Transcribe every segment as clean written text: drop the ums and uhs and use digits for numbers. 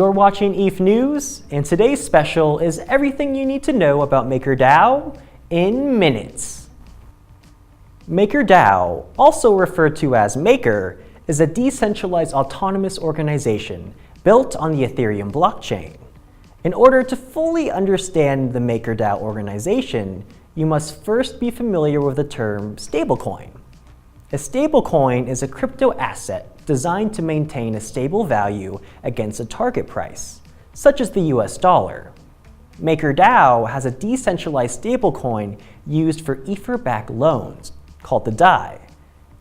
You're watching ETHNews, and today's special is everything you need to know about MakerDAO in minutes. MakerDAO, also referred to as Maker, is a decentralized autonomous organization built on the Ethereum blockchain. In order to fully understand the MakerDAO organization, you must first be familiar with the term stablecoin. A stablecoin is a crypto asset designed to maintain a stable value against a target price, such as the US dollar. MakerDAO has a decentralized stablecoin used for Ether-backed loans, called the DAI.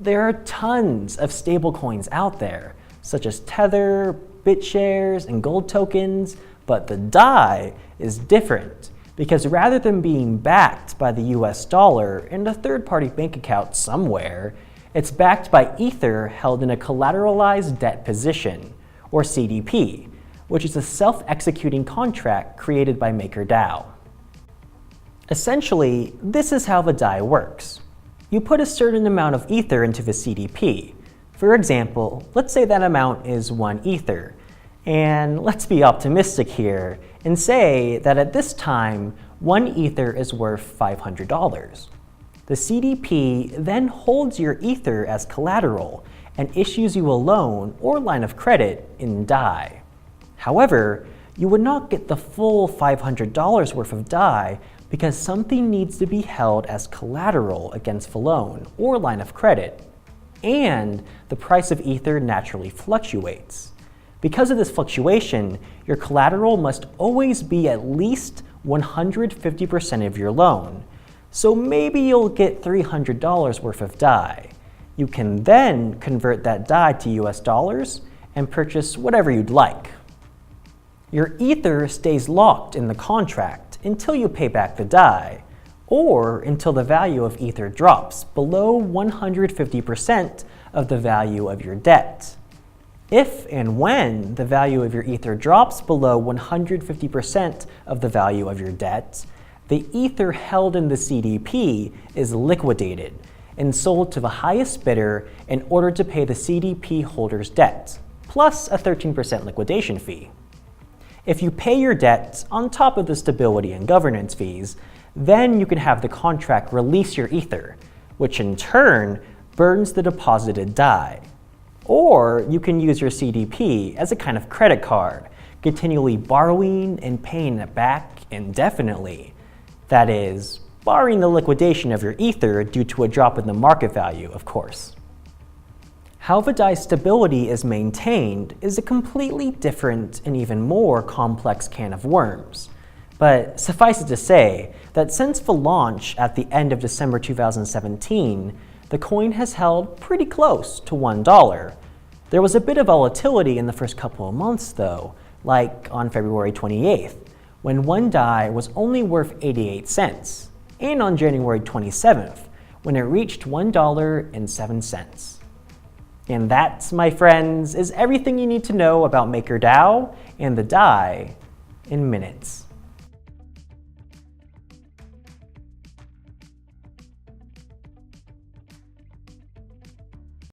There are tons of stablecoins out there, such as Tether, BitShares, and gold tokens, but the DAI is different because rather than being backed by the US dollar in a third-party bank account somewhere, it's backed by Ether held in a collateralized debt position, or CDP, which is a self-executing contract created by MakerDAO. Essentially, this is how the DAI works. You put a certain amount of Ether into the CDP. For example, let's say that amount is 1 Ether. And let's be optimistic here and say that at this time, 1 Ether is worth $500. The CDP then holds your Ether as collateral and issues you a loan or line of credit in DAI. However, you would not get the full $500 worth of DAI because something needs to be held as collateral against the loan or line of credit, and the price of Ether naturally fluctuates. Because of this fluctuation, your collateral must always be at least 150% of your loan. So maybe you'll get $300 worth of DAI. You can then convert that DAI to US dollars and purchase whatever you'd like. Your Ether stays locked in the contract until you pay back the DAI, or until the value of Ether drops below 150% of the value of your debt. If and when the value of your Ether drops below 150% of the value of your debt, the Ether held in the CDP is liquidated and sold to the highest bidder in order to pay the CDP holder's debt, plus a 13% liquidation fee. If you pay your debt on top of the stability and governance fees, then you can have the contract release your Ether, which in turn burns the deposited DAI. Or you can use your CDP as a kind of credit card, continually borrowing and paying it back indefinitely. That is, barring the liquidation of your Ether due to a drop in the market value, of course. How the DAI stability is maintained is a completely different and even more complex can of worms. But suffice it to say that since the launch at the end of December 2017, the coin has held pretty close to $1. There was a bit of volatility in the first couple of months though, like on February 28th, when 1 DAI was only worth 88 cents, and on January 27th, when it reached $1.07. And that, my friends, is everything you need to know about MakerDAO and the DAI in minutes.